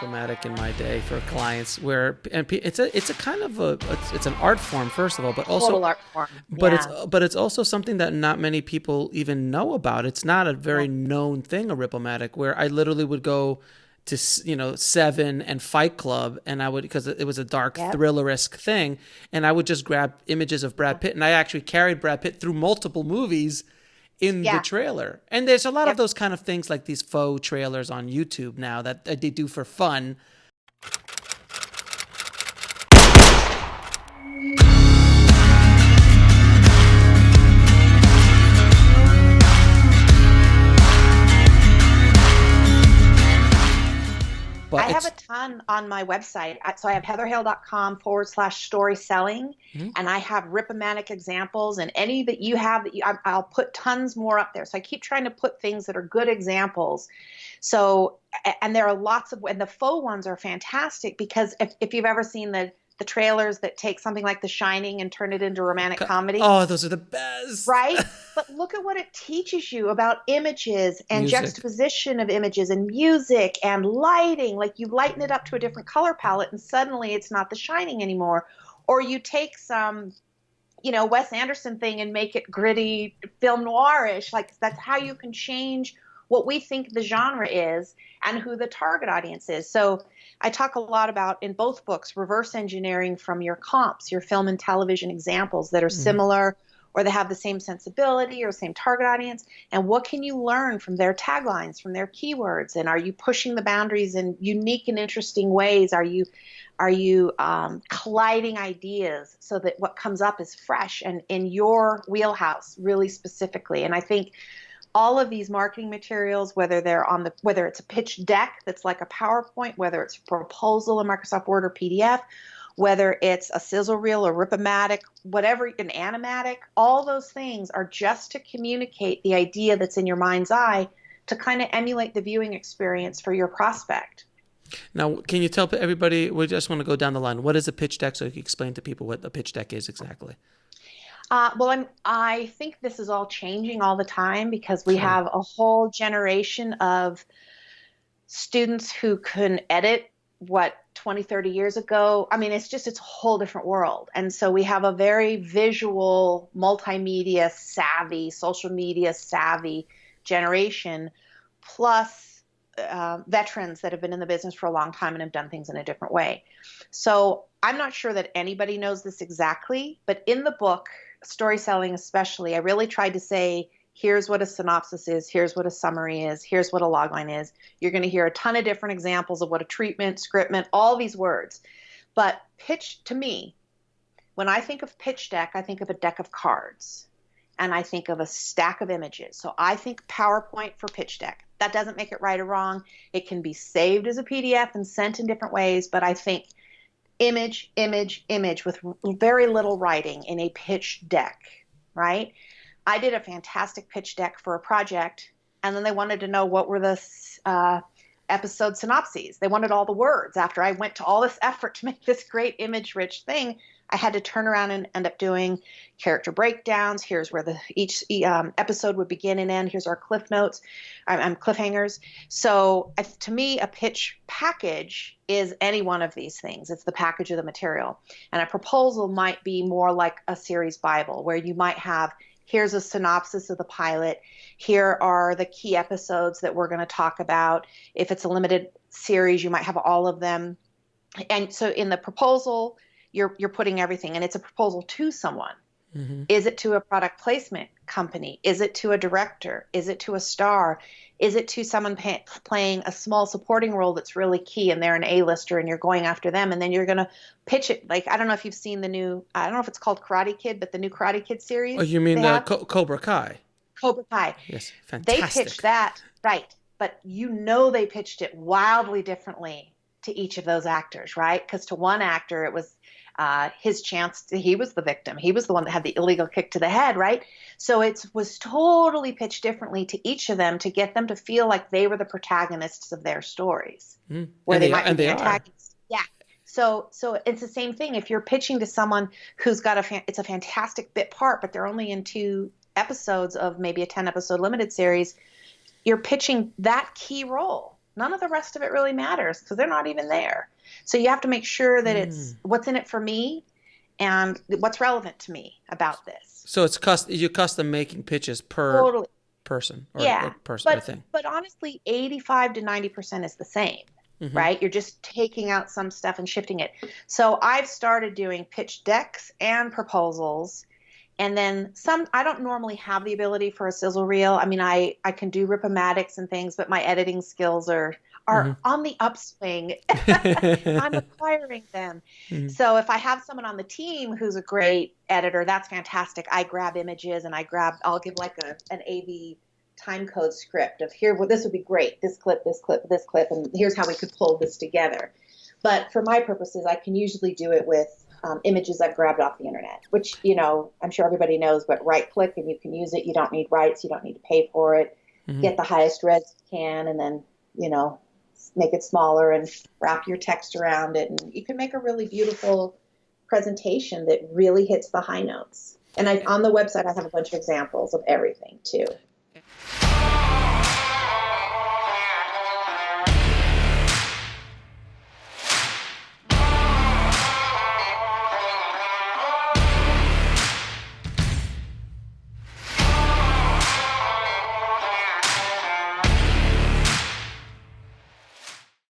Rip-O-Matic in my day for clients, where it's a kind of it's an art form, first of all, but also Total art form. it's also something that not many people even know about. It's not a very known thing, a Rip-O-Matic, where I literally would go to Seven and Fight Club, and I would, because it was a dark thriller-esque thing, and I would just grab images of Brad Pitt, and I actually carried Brad Pitt through multiple movies in the trailer. And there's a lot of those kind of things, like these faux trailers on YouTube now that they do for fun. I have a ton on my website. So I have heatherhale.com/story selling, and I have Rip-O-Matic examples, and any that you have I'll put tons more up there. So I keep trying to put things that are good examples. So, and there are lots of, and the faux ones are fantastic, because if you've ever seen the trailers that take something like The Shining and turn it into romantic comedy. Oh, those are the best. Right? But look at what it teaches you about images and juxtaposition of images and music and lighting. Like, you lighten it up to a different color palette and suddenly it's not The Shining anymore. Or you take some, Wes Anderson thing and make it gritty, film noirish. Like, that's how you can change what we think the genre is and who the target audience is. So I talk a lot about, in both books, reverse engineering from your comps, your film and television examples that are similar, or they have the same sensibility or same target audience, and what can you learn from their taglines, from their keywords, and are you pushing the boundaries in unique and interesting ways? Are you colliding ideas so that what comes up is fresh and in your wheelhouse really specifically? And I think all of these marketing materials, whether it's a pitch deck that's like a PowerPoint, whether it's a proposal in Microsoft Word or PDF, whether it's a sizzle reel or Rip-O-Matic, whatever, an animatic, all those things are just to communicate the idea that's in your mind's eye, to kind of emulate the viewing experience for your prospect. Now, can you tell everybody, we just want to go down the line, what is a pitch deck, so you can explain to people what a pitch deck is exactly? I think this is all changing all the time, because we have a whole generation of students who can edit what 20, 30 years ago. I mean, it's a whole different world. And so we have a very visual, multimedia savvy, social media savvy generation, plus veterans that have been in the business for a long time and have done things in a different way. So I'm not sure that anybody knows this exactly, but in the book, Story Selling especially, I really tried to say, here's what a synopsis is, here's what a summary is, here's what a logline is. You're going to hear a ton of different examples of what a treatment, scriptment, all these words. But pitch, to me, when I think of pitch deck, I think of a deck of cards, and I think of a stack of images. So I think PowerPoint for pitch deck. That doesn't make it right or wrong. It can be saved as a PDF and sent in different ways, but I think image, image, image with very little writing in a pitch deck, right? I did a fantastic pitch deck for a project, and then they wanted to know what were the episode synopses. They wanted all the words. After I went to all this effort to make this great image-rich thing, I had to turn around and end up doing character breakdowns. Here's where each episode would begin and end. Here's our cliff notes, cliffhangers. So to me, a pitch package is any one of these things. It's the package of the material. And a proposal might be more like a series Bible, where you might have, here's a synopsis of the pilot. Here are the key episodes that we're going to talk about. If it's a limited series, you might have all of them. And so in the proposal, you're putting everything, and it's a proposal to someone. Mm-hmm. Is it to a product placement company? Is it to a director? Is it to a star? Is it to someone playing a small supporting role that's really key, and they're an A-lister and you're going after them, and then you're going to pitch it? Like, I don't know if you've seen the new, I don't know if it's called Karate Kid, but the new Karate Kid series. Oh, you mean the Cobra Kai? Cobra Kai. Yes, fantastic. They pitched that, right, but they pitched it wildly differently to each of those actors, right? Because to one actor, it was his chance. He was the victim. He was the one that had the illegal kick to the head, right? So it was totally pitched differently to each of them to get them to feel like they were the protagonists of their stories, where they might be the antagonists. Yeah. So it's the same thing. If you're pitching to someone who's got it's a fantastic bit part, but they're only in 2 episodes of maybe a 10-episode limited series, you're pitching that key role. none of the rest of it really matters because they're not even there. So you have to make sure that it's what's in it for me and what's relevant to me about this. So it's you custom making pitches per person or person or thing. But honestly, 85 to 90% is the same, right? You're just taking out some stuff and shifting it. So I've started doing pitch decks and proposals. And then I don't normally have the ability for a sizzle reel. I mean, I can do Rip-O-Matics and things, but my editing skills are on the upswing. I'm acquiring them. So if I have someone on the team who's a great editor, that's fantastic. I grab images and I'll give like an AV time code script of this would be great. This clip, and here's how we could pull this together. But for my purposes, I can usually do it with images I've grabbed off the internet, which, I'm sure everybody knows, but right click and you can use it. You don't need rights. You don't need to pay for it. Get the highest res you can, and then, make it smaller and wrap your text around it. And you can make a really beautiful presentation that really hits the high notes. And on the website, I have a bunch of examples of everything too.